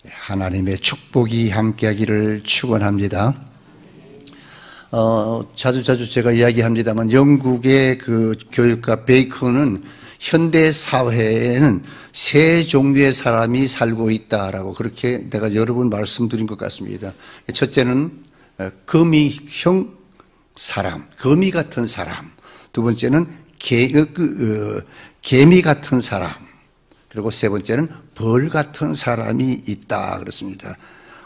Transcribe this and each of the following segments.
하나님의 축복이 함께하기를 축원합니다. 자주 제가 이야기합니다만 영국의 그 교육가 베이컨은 현대 사회에는 세 종류의 사람이 살고 있다라고 그렇게 내가 여러 번 말씀드린 것 같습니다. 첫째는 거미형 사람, 거미 같은 사람. 두 번째는 개미 같은 사람. 그리고 세 번째는 벌 같은 사람이 있다 그렇습니다.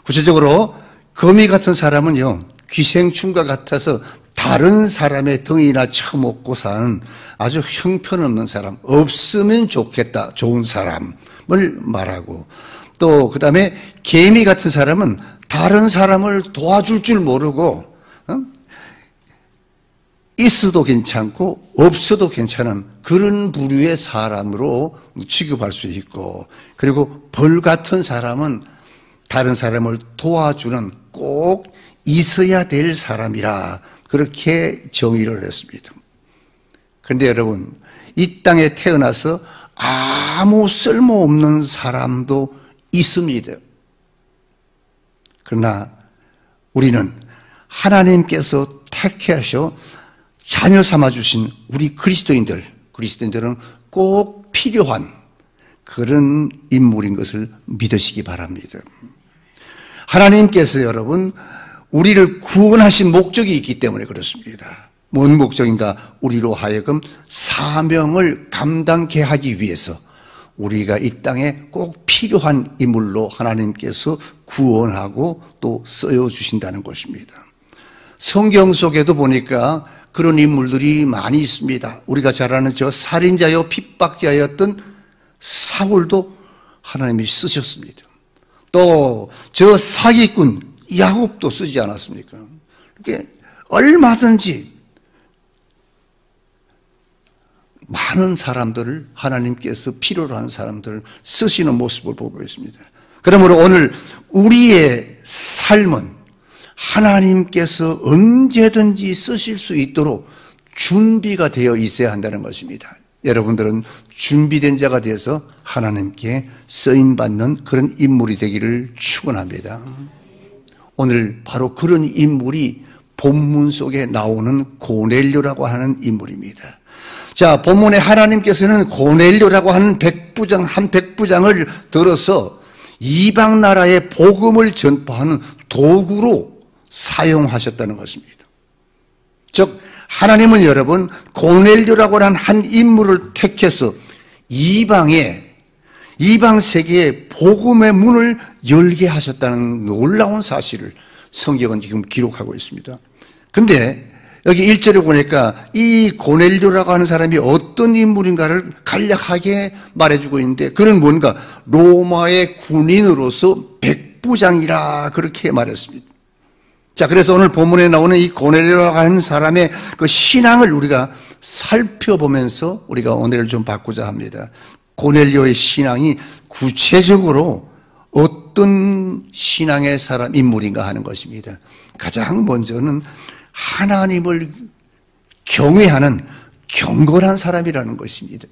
구체적으로 거미 같은 사람은요, 기생충과 같아서 다른 사람의 덩이나 처먹고 사는 아주 형편없는 사람, 없으면 좋겠다, 좋은 사람을 말하고, 또 그 다음에 개미 같은 사람은 다른 사람을 도와줄 줄 모르고 있어도 괜찮고 없어도 괜찮은 그런 부류의 사람으로 취급할 수 있고, 그리고 벌 같은 사람은 다른 사람을 도와주는 꼭 있어야 될 사람이라 그렇게 정의를 했습니다. 그런데 여러분, 이 땅에 태어나서 아무 쓸모없는 사람도 있습니다. 그러나 우리는 하나님께서 택하셔 자녀 삼아주신 우리 그리스도인들은 꼭 필요한 그런 인물인 것을 믿으시기 바랍니다. 하나님께서 여러분, 우리를 구원하신 목적이 있기 때문에 그렇습니다. 뭔 목적인가? 우리로 하여금 사명을 감당케 하기 위해서 우리가 이 땅에 꼭 필요한 인물로 하나님께서 구원하고 또 쓰여주신다는 것입니다. 성경 속에도 보니까 그런 인물들이 많이 있습니다. 우리가 잘 아는 저 살인자요 핍박자였던 사울도 하나님이 쓰셨습니다. 또 저 사기꾼 야곱도 쓰지 않았습니까? 이렇게 얼마든지 많은 사람들을 하나님께서 필요로 한 사람들을 쓰시는 모습을 보고 있습니다. 그러므로 오늘 우리의 삶은 하나님께서 언제든지 쓰실 수 있도록 준비가 되어 있어야 한다는 것입니다. 여러분들은 준비된 자가 되어서 하나님께 쓰임받는 그런 인물이 되기를 축원합니다. 오늘 바로 그런 인물이 본문 속에 나오는 고넬료라고 하는 인물입니다. 자, 본문에 하나님께서는 고넬료라고 하는 한 백부장을 들어서 이방 나라의 복음을 전파하는 도구로 사용하셨다는 것입니다. 즉 하나님은 여러분 고넬료라고 하는 한 인물을 택해서 이방 세계에 복음의 문을 열게 하셨다는 놀라운 사실을 성경은 지금 기록하고 있습니다. 그런데 여기 1절에 보니까 이 고넬료라고 하는 사람이 어떤 인물인가를 간략하게 말해주고 있는데, 그는 뭔가 로마의 군인으로서 백부장이라 그렇게 말했습니다. 자, 그래서 오늘 본문에 나오는 이 고넬료라고 하는 사람의 그 신앙을 우리가 살펴보면서 우리가 오늘을 좀 바꾸자 합니다. 고넬료의 신앙이 구체적으로 어떤 신앙의 인물인가 하는 것입니다. 가장 먼저는 하나님을 경외하는 경건한 사람이라는 것입니다.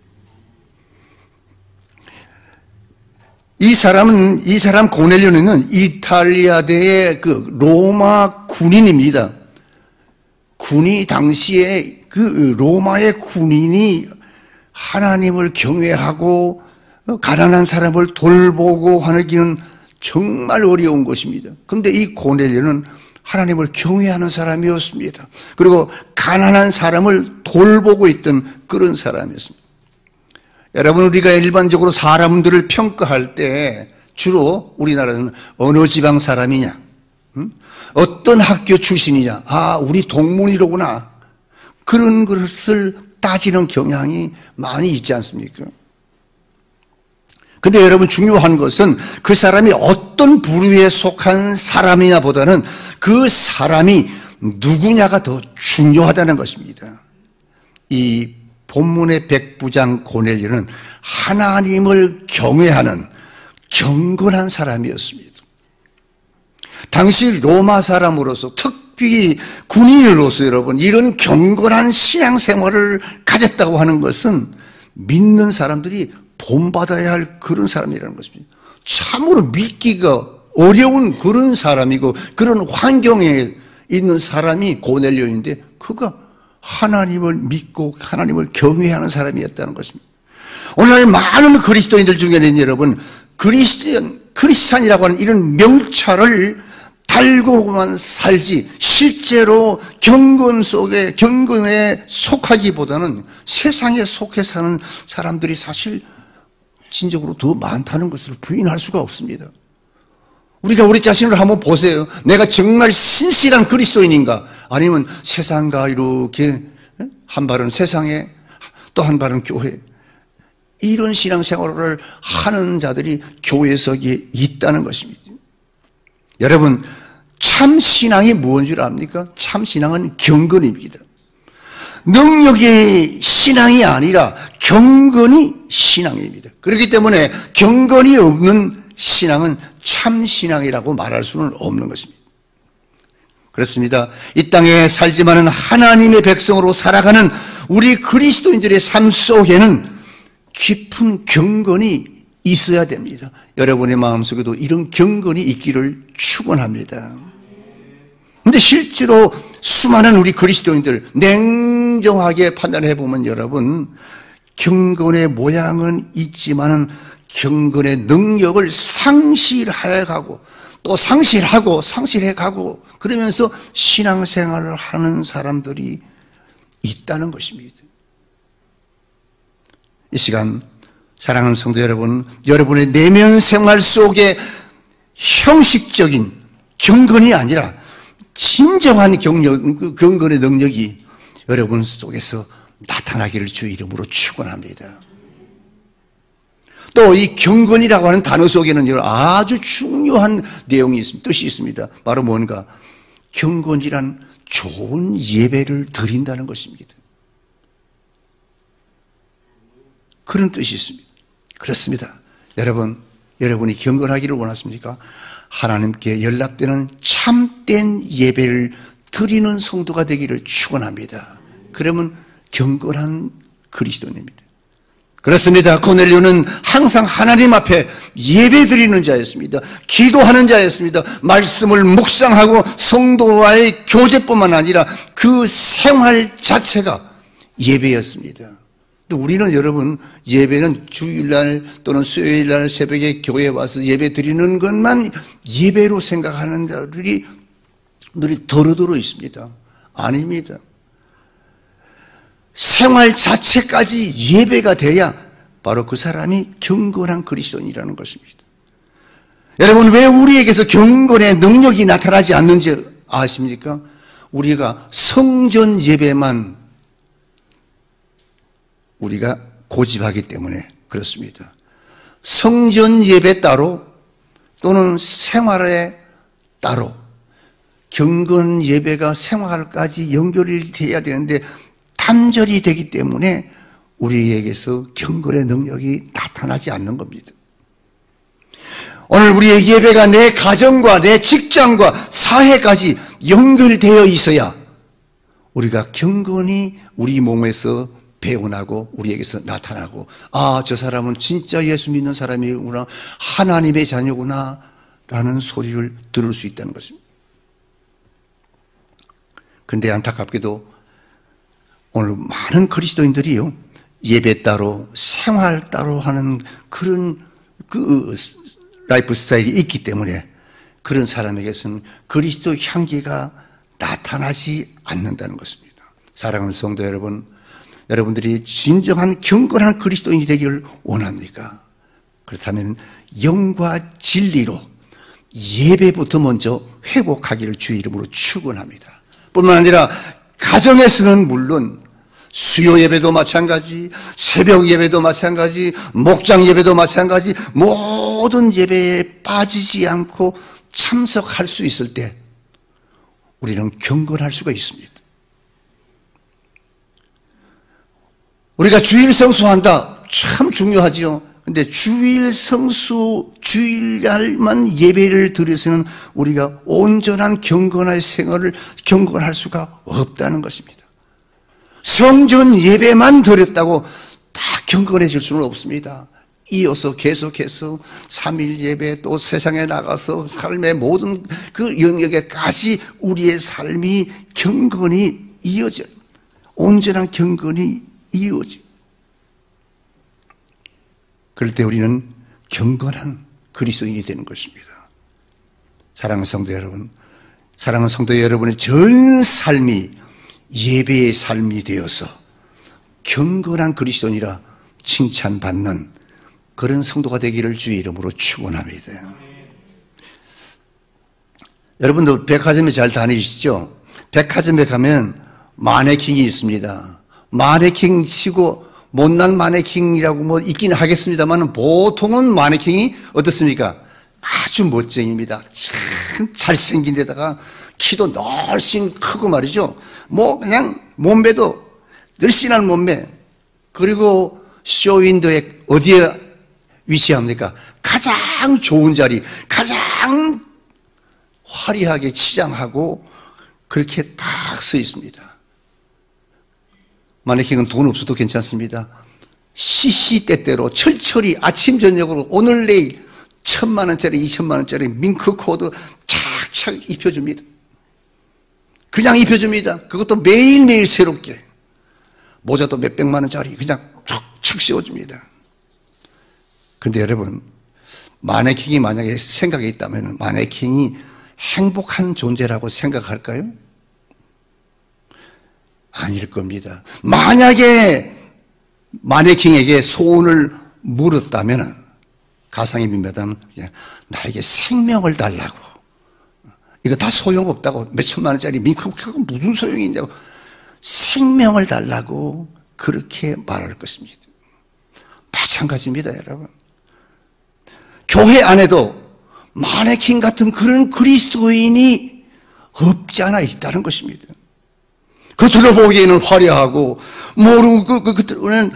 이 사람 고넬료는 이탈리아대의 그 로마 군인입니다. 당시에 그 로마의 군인이 하나님을 경외하고 가난한 사람을 돌보고 하기는 정말 어려운 것입니다. 그런데 이 고넬료는 하나님을 경외하는 사람이었습니다. 그리고 가난한 사람을 돌보고 있던 그런 사람이었습니다. 여러분, 우리가 일반적으로 사람들을 평가할 때 주로 우리나라는 어느 지방 사람이냐, 어떤 학교 출신이냐, 우리 동문이로구나, 그런 것을 따지는 경향이 많이 있지 않습니까? 근데 여러분, 중요한 것은 그 사람이 어떤 부류에 속한 사람이냐 보다는 그 사람이 누구냐가 더 중요하다는 것입니다. 이 본문의 백부장 고넬료는 하나님을 경외하는 경건한 사람이었습니다. 당시 로마 사람으로서, 특히 군인으로서 여러분, 이런 경건한 신앙생활을 가졌다고 하는 것은 믿는 사람들이 본받아야 할 그런 사람이라는 것입니다. 참으로 믿기가 어려운 그런 사람이고 그런 환경에 있는 사람이 고넬료인데 그가 하나님을 믿고 하나님을 경외하는 사람이었다는 것입니다. 오늘 많은 그리스도인들 중에는 여러분 크리스찬이라고 하는 이런 명찰을 달고만 살지 실제로 경건에 속하기보다는 세상에 속해 사는 사람들이 사실 진정으로 더 많다는 것을 부인할 수가 없습니다. 우리가 우리 자신을 한번 보세요. 내가 정말 신실한 그리스도인인가? 아니면 세상과 이렇게 한 발은 세상에 또 한 발은 교회, 이런 신앙생활을 하는 자들이 교회 속에 있다는 것입니다. 여러분, 참 신앙이 무엇인 줄 압니까? 참 신앙은 경건입니다. 능력이 신앙이 아니라 경건이 신앙입니다. 그렇기 때문에 경건이 없는 신앙은 참 신앙이라고 말할 수는 없는 것입니다. 그렇습니다. 이 땅에 살지만은 하나님의 백성으로 살아가는 우리 그리스도인들의 삶 속에는 깊은 경건이 있어야 됩니다. 여러분의 마음속에도 이런 경건이 있기를 축원합니다. 그런데 실제로 수많은 우리 그리스도인들 냉정하게 판단해 보면 여러분, 경건의 모양은 있지만은 경건의 능력을 상실해 가고 또 상실해 가고 그러면서 신앙생활을 하는 사람들이 있다는 것입니다. 이 시간 사랑하는 성도 여러분, 여러분의 내면 생활 속에 형식적인 경건이 아니라 진정한 경건의 능력이 여러분 속에서 나타나기를 주의 이름으로 축원합니다. 또 이 경건이라고 하는 단어 속에는 아주 중요한 내용이 있습니다. 뜻이 있습니다. 바로 뭔가? 경건이란 좋은 예배를 드린다는 것입니다. 그런 뜻이 있습니다. 그렇습니다. 여러분이 경건하기를 원하십니까? 하나님께 연락되는 참된 예배를 드리는 성도가 되기를 축원합니다. 그러면 경건한 그리스도인입니다. 그렇습니다. 고넬료는 항상 하나님 앞에 예배 드리는 자였습니다. 기도하는 자였습니다. 말씀을 묵상하고 성도와의 교제뿐만 아니라 그 생활 자체가 예배였습니다. 우리는 여러분, 예배는 주일날 또는 수요일날 새벽에 교회에 와서 예배 드리는 것만 예배로 생각하는 자들이 더러더러 있습니다. 아닙니다. 생활 자체까지 예배가 돼야 바로 그 사람이 경건한 그리스도인이라는 것입니다. 여러분, 왜 우리에게서 경건의 능력이 나타나지 않는지 아십니까? 우리가 성전 예배만 우리가 고집하기 때문에 그렇습니다. 성전 예배 따로 또는 생활에 따로 경건 예배가 생활까지 연결이 돼야 되는데 단절이 되기 때문에 우리에게서 경건의 능력이 나타나지 않는 겁니다. 오늘 우리의 예배가 내 가정과 내 직장과 사회까지 연결되어 있어야 우리가 경건이 우리 몸에서 배운하고 우리에게서 나타나고, 아, 저 사람은 진짜 예수 믿는 사람이구나, 하나님의 자녀구나 라는 소리를 들을 수 있다는 것입니다. 그런데 안타깝게도 오늘 많은 그리스도인들이요, 예배 따로 생활 따로 하는 그런 라이프 스타일이 있기 때문에 그런 사람에게서는 그리스도 향기가 나타나지 않는다는 것입니다. 사랑하는 성도 여러분, 여러분들이 진정한 경건한 그리스도인이 되기를 원합니까? 그렇다면 영과 진리로 예배부터 먼저 회복하기를 주의 이름으로 축원합니다. 뿐만 아니라 가정에서는 물론 수요 예배도 마찬가지, 새벽 예배도 마찬가지, 목장 예배도 마찬가지, 모든 예배에 빠지지 않고 참석할 수 있을 때 우리는 경건할 수가 있습니다. 우리가 주일 성수한다, 참 중요하지요. 근데 주일 성수, 주일날만 예배를 드려서는 우리가 온전한 경건한 생활을 경건할 수가 없다는 것입니다. 성전 예배만 드렸다고 다 경건해질 수는 없습니다. 이어서 계속해서 3일 예배 또 세상에 나가서 삶의 모든 그 영역에까지 우리의 삶이 경건이 이어져요. 온전한 경건이 이어져요. 그럴 때 우리는 경건한 그리스도인이 되는 것입니다. 사랑하는 성도 여러분, 사랑하는 성도 여러분의 전 삶이 예배의 삶이 되어서 경건한 그리스도인이라 칭찬받는 그런 성도가 되기를 주의 이름으로 축원합니다. 여러분도 백화점에 잘 다니시죠? 백화점에 가면 마네킹이 있습니다. 마네킹 치고 못난 마네킹이라고 뭐 있긴 하겠습니다만 보통은 마네킹이 어떻습니까? 아주 멋쟁입니다. 참 잘생긴 데다가 키도 넓씬 크고 말이죠. 뭐 그냥 몸매도 늘씬한 몸매. 그리고 쇼윈도에 어디에 위치합니까? 가장 좋은 자리, 가장 화려하게 치장하고 그렇게 딱 서 있습니다. 마네킹은 돈 없어도 괜찮습니다. 시시때때로 철철이 아침 저녁으로 오늘 내일 1,000만 원짜리 2,000만 원짜리 밍크 코드 착착 입혀줍니다. 그냥 입혀줍니다. 그것도 매일매일 새롭게. 모자도 몇백만 원짜리 그냥 척척 씌워줍니다. 그런데 여러분, 마네킹이 만약에 생각에 있다면 마네킹이 행복한 존재라고 생각할까요? 아닐 겁니다. 만약에 마네킹에게 소원을 물었다면 가상의 빈배다면 나에게 생명을 달라고. 이거 다 소용없다고. 몇천만 원짜리 밍크하고 무슨 소용이 있냐고. 생명을 달라고 그렇게 말할 것입니다. 마찬가지입니다, 여러분. 교회 안에도 마네킹 같은 그런 그리스도인이 없지 않아 있다는 것입니다. 겉으로 보기에는 화려하고 모르고 그들은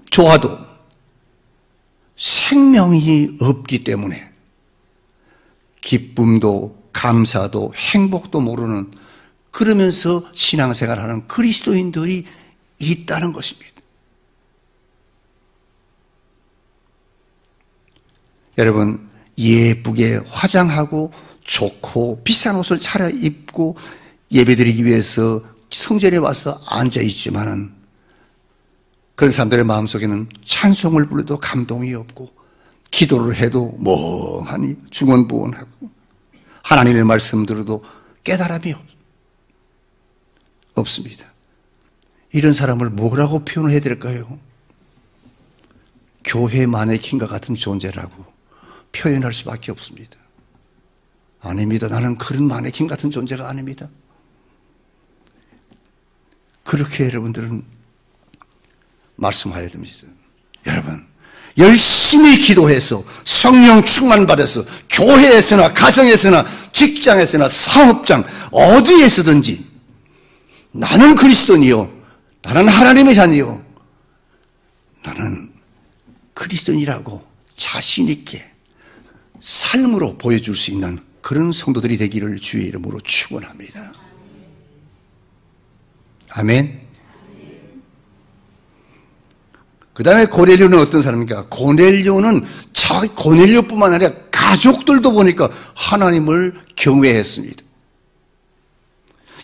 좋아도 생명이 없기 때문에 기쁨도 감사도 행복도 모르는 그러면서 신앙생활하는 그리스도인들이 있다는 것입니다. 여러분, 예쁘게 화장하고 좋고 비싼 옷을 차려입고 예배드리기 위해서 성전에 와서 앉아있지만은 그런 사람들의 마음속에는 찬송을 불러도 감동이 없고 기도를 해도 멍하니 중언부언하고 하나님의 말씀 들어도 깨달음이 없습니다. 이런 사람을 뭐라고 표현을 해야 될까요? 교회 마네킹과 같은 존재라고 표현할 수밖에 없습니다. 아닙니다. 나는 그런 마네킹 같은 존재가 아닙니다. 그렇게 여러분들은 말씀하여야 됩니다. 여러분, 열심히 기도해서 성령 충만받아서 교회에서나 가정에서나 직장에서나 사업장 어디에서든지 나는 그리스도인이요, 나는 하나님의 자녀요, 나는 그리스도인이라고 자신 있게 삶으로 보여줄 수 있는 그런 성도들이 되기를 주의 이름으로 축원합니다. 아멘. 그 다음에 고넬료는 어떤 사람입니까? 고넬료는 고넬료뿐만 아니라 가족들도 보니까 하나님을 경외했습니다.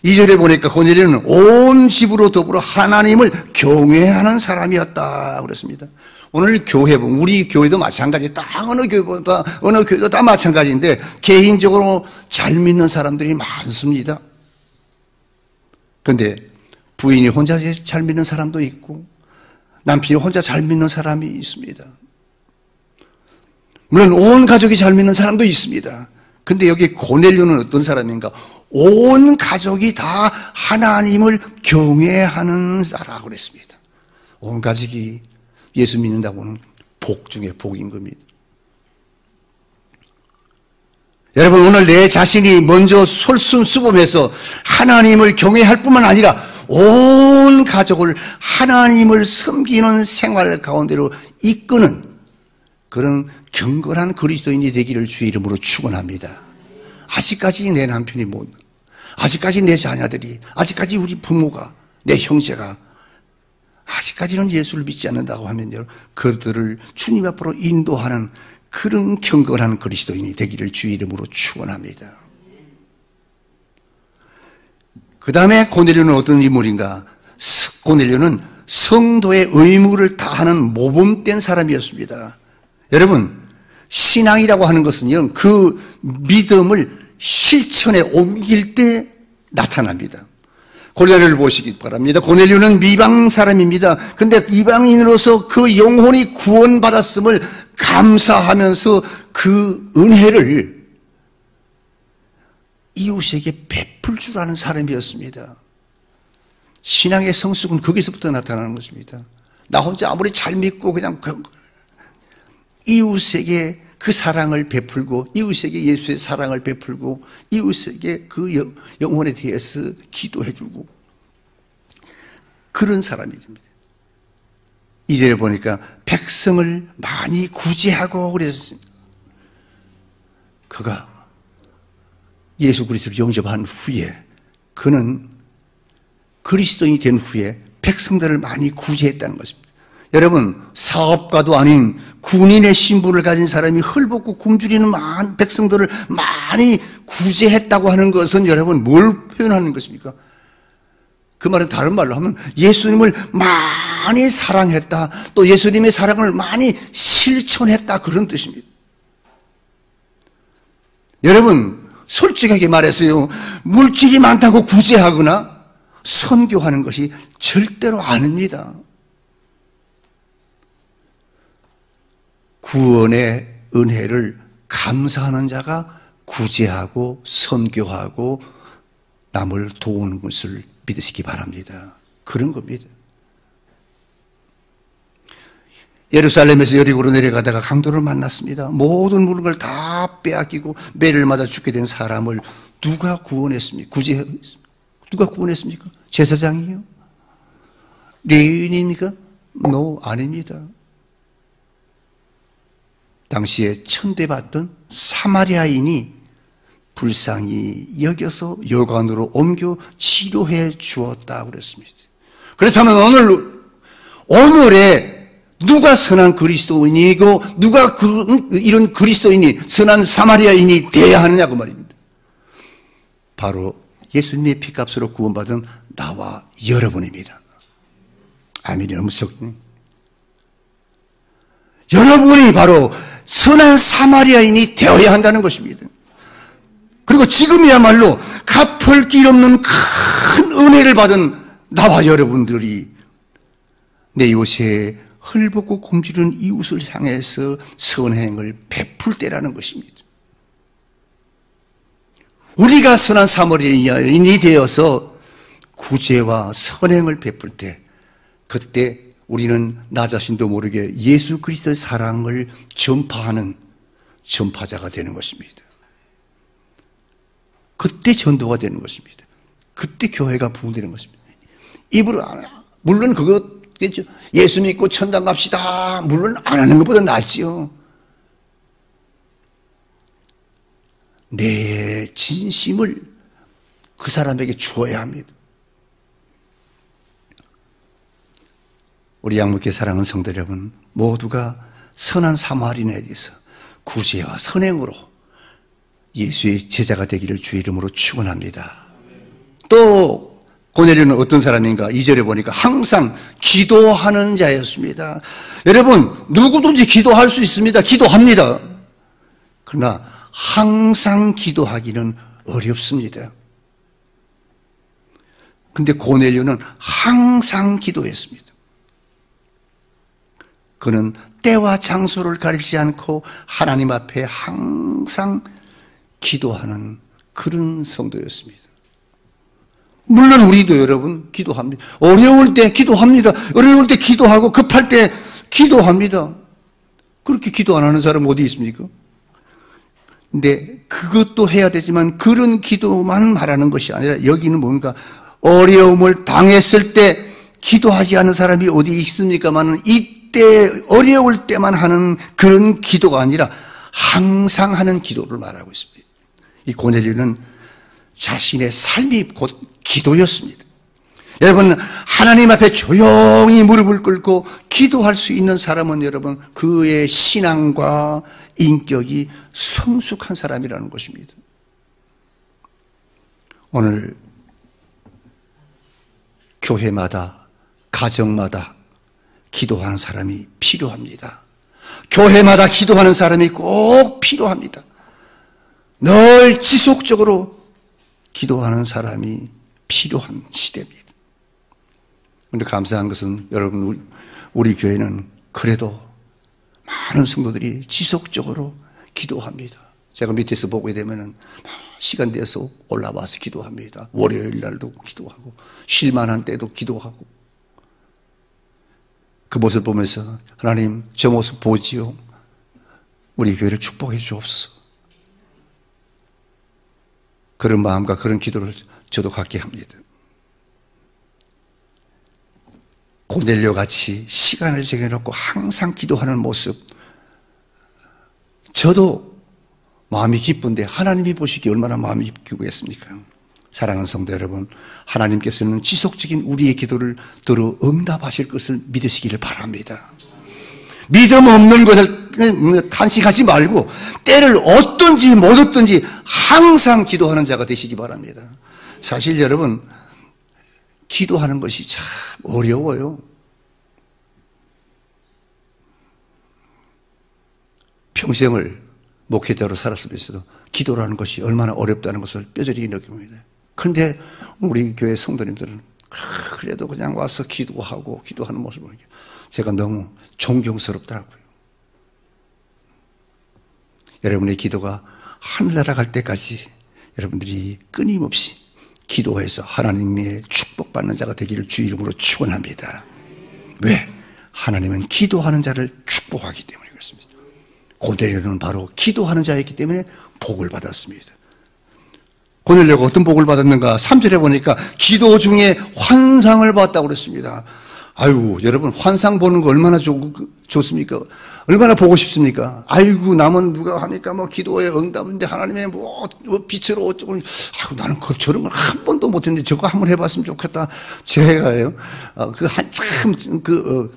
2절에 보니까 고넬료는 온 집으로 더불어 하나님을 경외하는 사람이었다 그랬습니다. 오늘 교회, 우리 교회도 마찬가지. 어느 교회도 다 마찬가지인데 개인적으로 잘 믿는 사람들이 많습니다. 그런데 부인이 혼자 잘 믿는 사람도 있고 남편이 혼자 잘 믿는 사람이 있습니다. 물론 온 가족이 잘 믿는 사람도 있습니다. 근데 여기 고넬료는 어떤 사람인가? 온 가족이 다 하나님을 경외하는 자라고 그랬습니다. 온 가족이 예수 믿는다고는 복 중에 복인 겁니다. 여러분, 오늘 내 자신이 먼저 솔선수범해서 하나님을 경외할 뿐만 아니라 온 가족을 하나님을 섬기는 생활 가운데로 이끄는 그런 경건한 그리스도인이 되기를 주의 이름으로 축원합니다. 아직까지 내 남편이 못, 아직까지 내 자녀들이, 아직까지 우리 부모가, 내 형제가 아직까지는 예수를 믿지 않는다고 하면요, 그들을 주님 앞으로 인도하는 그런 경건한 그리스도인이 되기를 주의 이름으로 축원합니다. 그 다음에 고넬료는 어떤 인물인가? 고넬료는 성도의 의무를 다하는 모범된 사람이었습니다. 여러분, 신앙이라고 하는 것은요, 그 믿음을 실천에 옮길 때 나타납니다. 고넬료를 보시기 바랍니다. 고넬료는 이방 사람입니다. 근데 이방인으로서 그 영혼이 구원받았음을 감사하면서 그 은혜를 이웃에게 베풀 줄 아는 사람이었습니다. 신앙의 성숙은 거기서부터 나타나는 것입니다. 나 혼자 아무리 잘 믿고 그냥 이웃에게 그 사랑을 베풀고, 이웃에게 예수의 사랑을 베풀고, 이웃에게 그 영혼에 대해서 기도해주고, 그런 사람이 됩니다. 2절에 보니까 백성을 많이 구제하고 그랬습니다. 그가 예수 그리스도를 영접한 후에, 그는 그리스도인이 된 후에 백성들을 많이 구제했다는 것입니다. 여러분, 사업가도 아닌 군인의 신분을 가진 사람이 헐벗고 굶주리는 많은 백성들을 많이 구제했다고 하는 것은 여러분 뭘 표현하는 것입니까? 그 말은 다른 말로 하면 예수님을 많이 사랑했다, 또 예수님의 사랑을 많이 실천했다, 그런 뜻입니다. 여러분, 솔직하게 말해서요, 물질이 많다고 구제하거나 선교하는 것이 절대로 아닙니다. 구원의 은혜를 감사하는 자가 구제하고 선교하고 남을 도우는 것을 믿으시기 바랍니다. 그런 겁니다. 예루살렘에서 여리고로 내려가다가 강도를 만났습니다. 모든 물건을 다 빼앗기고 매를 맞아 죽게 된 사람을 누가 구원했습니까? 누가 구원했습니까? 제사장이요? 레위인입니까? No, 아닙니다. 당시에 천대받던 사마리아인이 불쌍히 여겨서 여관으로 옮겨 치료해 주었다고 그랬습니다. 그렇다면 오늘에 누가 선한 그리스도인이고 누가 이런 그리스도인이 선한 사마리아인이 돼야 하느냐고 말입니다. 바로 예수님의 피값으로 구원받은 나와 여러분입니다. 아멘이 엄석니? 여러분이 바로 선한 사마리아인이 되어야 한다는 것입니다. 그리고 지금이야말로 갚을 길 없는 큰 은혜를 받은 나와 여러분들이 내 이웃에 헐벗고 굶주리는 이웃을 향해서 선행을 베풀 때라는 것입니다. 우리가 선한 사마리아인이 되어서 구제와 선행을 베풀 때, 그때 우리는 나 자신도 모르게 예수 그리스도의 사랑을 전파하는 전파자가 되는 것입니다. 그때 전도가 되는 것입니다. 그때 교회가 부흥되는 것입니다. 입으로 안 해요. 물론 그거겠죠. 예수 믿고 천당 갑시다. 물론 안 하는 것보다 낫지요. 내 진심을 그 사람에게 주어야 합니다. 우리 양목교 사랑하는 성도 여러분, 모두가 선한 사마리아인에 대해서 구제와 선행으로 예수의 제자가 되기를 주의 이름으로 축원합니다. 또 고넬료는 어떤 사람인가? 2절에 보니까 항상 기도하는 자였습니다. 여러분, 누구든지 기도할 수 있습니다. 기도합니다. 그러나 항상 기도하기는 어렵습니다. 근데 고넬료는 항상 기도했습니다. 그는 때와 장소를 가리지 않고 하나님 앞에 항상 기도하는 그런 성도였습니다. 물론 우리도 여러분 기도합니다. 어려울 때 기도합니다. 어려울 때 기도하고 급할 때 기도합니다. 그렇게 기도 안 하는 사람 어디 있습니까? 근데 그것도 해야 되지만 그런 기도만 말하는 것이 아니라 여기는 뭔가 어려움을 당했을 때 기도하지 않은 사람이 어디 있습니까만은 이때 어려울 때만 하는 그런 기도가 아니라 항상 하는 기도를 말하고 있습니다. 이 고넬료는 자신의 삶이 곧 기도였습니다. 여러분, 하나님 앞에 조용히 무릎을 꿇고 기도할 수 있는 사람은 여러분, 그의 신앙과 인격이 성숙한 사람이라는 것입니다. 오늘 교회마다, 가정마다 기도하는 사람이 필요합니다. 교회마다 기도하는 사람이 꼭 필요합니다. 늘 지속적으로 기도하는 사람이 필요한 시대입니다. 그런데 감사한 것은 여러분, 우리 교회는 그래도 많은 성도들이 지속적으로 기도합니다. 제가 밑에서 보게 되면은 시간 돼서 올라와서 기도합니다. 월요일 날도 기도하고, 쉴만한 때도 기도하고. 그 모습을 보면서 하나님, 저 모습 보지요. 우리 교회를 축복해 주옵소서. 그런 마음과 그런 기도를 저도 갖게 합니다. 고넬료 같이 시간을 정해놓고 항상 기도하는 모습, 저도 마음이 기쁜데 하나님이 보시기에 얼마나 마음이 기쁘겠습니까? 사랑하는 성도 여러분, 하나님께서는 지속적인 우리의 기도를 들어 응답하실 것을 믿으시기를 바랍니다. 믿음 없는 것을 간식하지 말고 때를 얻든지 못 얻든지 항상 기도하는 자가 되시기 바랍니다. 사실 여러분, 기도하는 것이 참 어려워요. 평생을 목회자로 살았으면서도 기도라는 것이 얼마나 어렵다는 것을 뼈저리게 느낍니다. 그런데 우리 교회 성도님들은 그래도 그냥 와서 기도하고 기도하는 모습을 보니까 제가 너무 존경스럽더라고요. 여러분의 기도가 하늘나라 갈 때까지 여러분들이 끊임없이 기도해서 하나님의 축복받는 자가 되기를 주 이름으로 축원합니다. 왜? 하나님은 기도하는 자를 축복하기 때문에 그렇습니다. 고넬료는 바로 기도하는 자였기 때문에 복을 받았습니다. 고넬료가 어떤 복을 받았는가? 3절에 보니까 기도 중에 환상을 봤다고 그랬습니다. 아이고, 여러분, 환상 보는 거 얼마나 좋습니까? 얼마나 보고 싶습니까? 아이고, 남은 누가 하니까 뭐 기도의 응답인데 하나님의 뭐 빛으로 어쩌고. 아이고, 나는 저런 걸 한 번도 못했는데 저거 한번 해봤으면 좋겠다. 제가요, 한참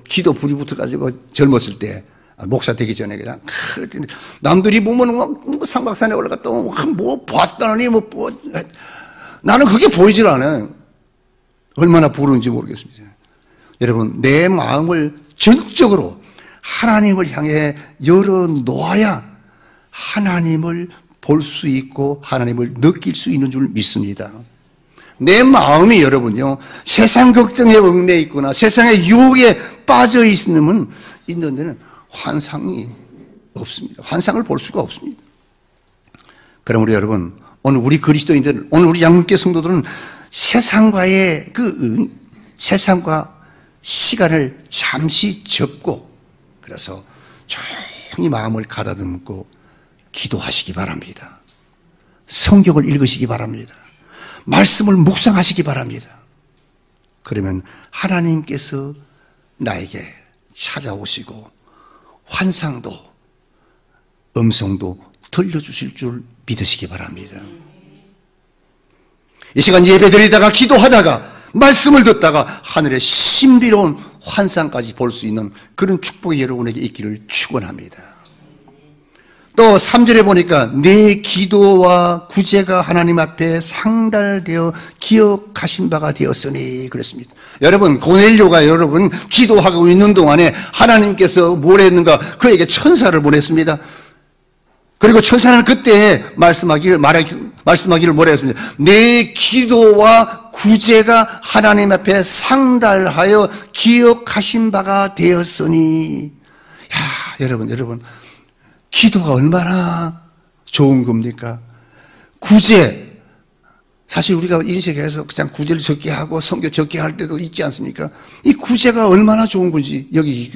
기도 불이 붙어가지고 젊었을 때, 목사 되기 전에 그냥, 남들이 보면 뭐 상박산에 올라갔다 뭐 봤다니 나는 그게 보이질 않아요. 얼마나 부러운지 모르겠습니다. 여러분, 내 마음을 전적으로 하나님을 향해 열어놓아야 하나님을 볼 수 있고 하나님을 느낄 수 있는 줄 믿습니다. 내 마음이 여러분요, 세상 걱정에 얽매여 있거나 세상의 유혹에 빠져 있는 데는 환상이 없습니다. 환상을 볼 수가 없습니다. 그럼 우리 여러분, 오늘 우리 그리스도인들, 오늘 우리 양육계 성도들은 세상과의 세상과 시간을 잠시 접고, 그래서 조용히 마음을 가다듬고 기도하시기 바랍니다. 성경을 읽으시기 바랍니다. 말씀을 묵상하시기 바랍니다. 그러면 하나님께서 나에게 찾아오시고 환상도 음성도 들려주실 줄 믿으시기 바랍니다. 이 시간 예배드리다가 기도하다가 말씀을 듣다가 하늘의 신비로운 환상까지 볼 수 있는 그런 축복이 여러분에게 있기를 축원합니다. 또 3절에 보니까 내 기도와 구제가 하나님 앞에 상달되어 기억하신 바가 되었으니 그랬습니다. 여러분, 고넬료가 여러분 기도하고 있는 동안에 하나님께서 뭘 했는가? 그에게 천사를 보냈습니다. 그리고 천사는 그때 말씀하기를 뭐라 했습니다. 내 기도와 구제가 하나님 앞에 상달하여 기억하신 바가 되었으니. 야, 여러분, 기도가 얼마나 좋은 겁니까? 구제. 사실 우리가 인생에서 그냥 구제를 적게 하고 성교 적게 할 때도 있지 않습니까? 이 구제가 얼마나 좋은 건지 여기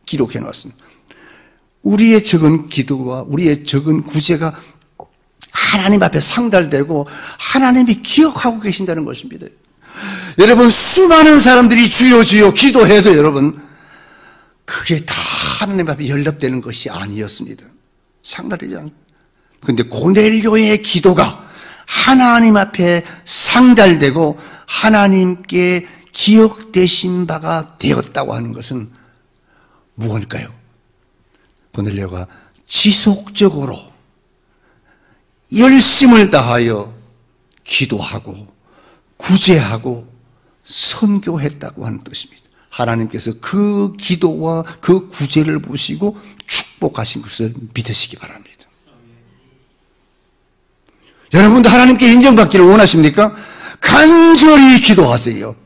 기록해 놨습니다. 우리의 적은 기도와 우리의 적은 구제가 하나님 앞에 상달되고 하나님이 기억하고 계신다는 것입니다. 여러분, 수많은 사람들이 주여 주여 기도해도 여러분, 그게 다 하나님 앞에 연락되는 것이 아니었습니다. 상달되지 않습니다. 그런데 고넬료의 기도가 하나님 앞에 상달되고 하나님께 기억되신 바가 되었다고 하는 것은 무엇일까요? 고넬료가 지속적으로 열심을 다하여 기도하고 구제하고 선교했다고 하는 뜻입니다. 하나님께서 그 기도와 그 구제를 보시고 축복하신 것을 믿으시기 바랍니다. 여러분도 하나님께 인정받기를 원하십니까? 간절히 기도하세요.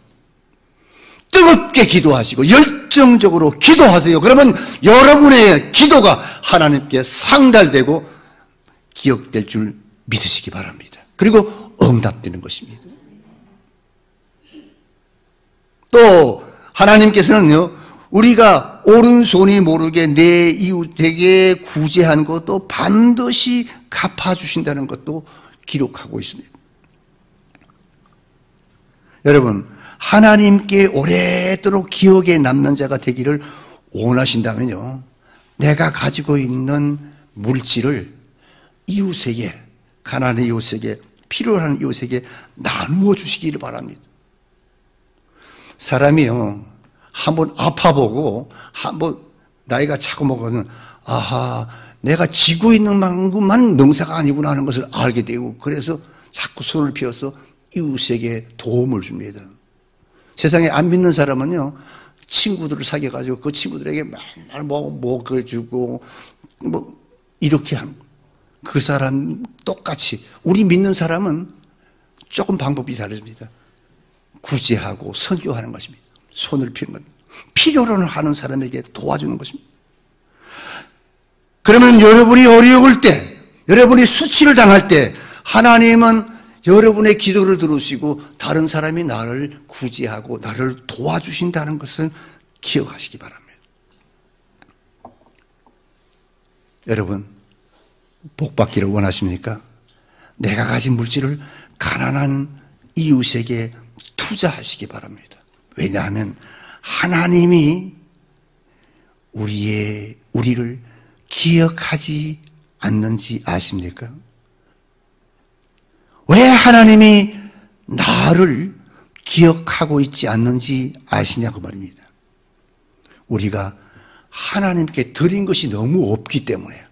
뜨겁게 기도하시고 열정적으로 기도하세요. 그러면 여러분의 기도가 하나님께 상달되고 기억될 줄 믿으시기 바랍니다. 그리고 응답되는 것입니다. 또 하나님께서는요, 우리가 오른손이 모르게 내 이웃에게 구제한 것도 반드시 갚아주신다는 것도 기록하고 있습니다. 여러분, 하나님께 오래도록 기억에 남는 자가 되기를 원하신다면요, 내가 가지고 있는 물질을 이웃에게, 가난한 이웃에게, 필요한 이웃에게 나누어 주시기를 바랍니다. 사람이요, 한번 아파보고 한번 나이가 차고 먹으면 아하, 내가 지고 있는 만큼만 능사가 아니구나 하는 것을 알게 되고, 그래서 자꾸 손을 피워서 이웃에게 도움을 줍니다. 세상에 안 믿는 사람은요, 친구들을 사귀어가지고 그 친구들에게 맨날 먹어주고 이렇게 하는 거예요. 그 사람 똑같이 우리 믿는 사람은 조금 방법이 다릅니다. 구제하고 선교하는 것입니다. 손을 피는 겁니다. 필요로 하는 사람에게 도와주는 것입니다. 그러면 여러분이 어려울 때, 여러분이 수치를 당할 때 하나님은 여러분의 기도를 들으시고 다른 사람이 나를 구제하고 나를 도와주신다는 것을 기억하시기 바랍니다. 여러분, 복 받기를 원하십니까? 내가 가진 물질을 가난한 이웃에게 투자하시기 바랍니다. 왜냐하면 하나님이 우리를 기억하지 않는지 아십니까? 왜 하나님이 나를 기억하고 있지 않는지 아시냐고 말입니다. 우리가 하나님께 드린 것이 너무 없기 때문에요.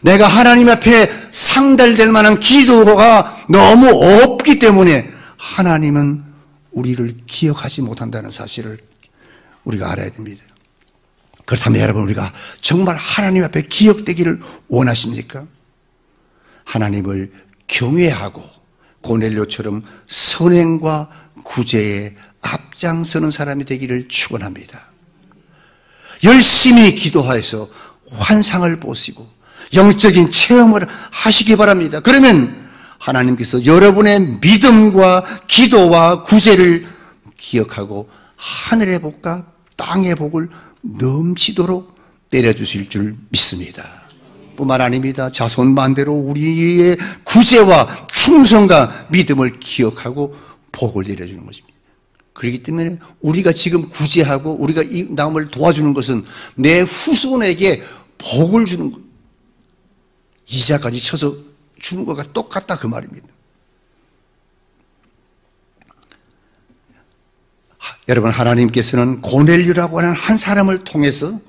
내가 하나님 앞에 상달될 만한 기도가 너무 없기 때문에 하나님은 우리를 기억하지 못한다는 사실을 우리가 알아야 됩니다. 그렇다면 여러분, 우리가 정말 하나님 앞에 기억되기를 원하십니까? 하나님을 경외하고 고넬료처럼 선행과 구제에 앞장서는 사람이 되기를 축원합니다. 열심히 기도하여서 환상을 보시고 영적인 체험을 하시기 바랍니다. 그러면 하나님께서 여러분의 믿음과 기도와 구제를 기억하고 하늘의 복과 땅의 복을 넘치도록 내려주실 줄 믿습니다. 뿐만 아닙니다. 자손만대로 우리의 구제와 충성과 믿음을 기억하고 복을 내려주는 것입니다. 그렇기 때문에 우리가 지금 구제하고 우리가 이 남을 도와주는 것은 내 후손에게 복을 주는 것, 이자까지 쳐서 주는 것과 똑같다 그 말입니다. 여러분, 하나님께서는 고넬료라고 하는 한 사람을 통해서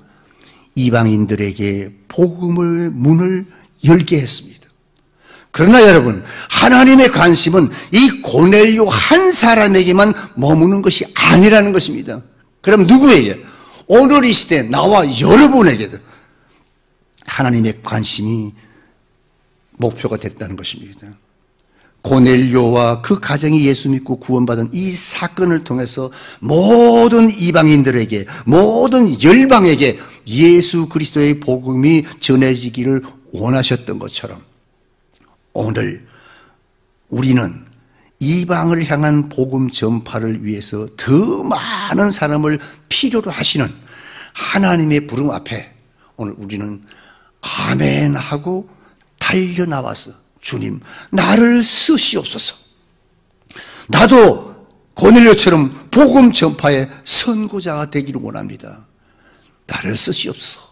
이방인들에게 복음의 문을 열게 했습니다. 그러나 여러분, 하나님의 관심은 이 고넬료 한 사람에게만 머무는 것이 아니라는 것입니다. 그럼 누구에게? 오늘 이 시대 나와 여러분에게도 하나님의 관심이 목표가 됐다는 것입니다. 고넬료와 그 가정이 예수 믿고 구원받은 이 사건을 통해서 모든 이방인들에게, 모든 열방에게 예수 그리스도의 복음이 전해지기를 원하셨던 것처럼 오늘 우리는 이방을 향한 복음 전파를 위해서 더 많은 사람을 필요로 하시는 하나님의 부름 앞에 오늘 우리는 아멘하고 달려나와서 주님, 나를 쓰시옵소서. 나도 고넬료처럼 복음 전파의 선구자가 되기를 원합니다. 나를 쓰시옵소서.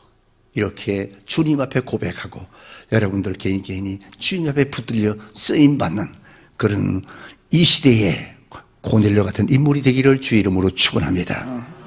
이렇게 주님 앞에 고백하고 여러분들 개인이 주님 앞에 붙들려 쓰임받는 그런 이 시대에 고넬료 같은 인물이 되기를 주의 이름으로 축원합니다.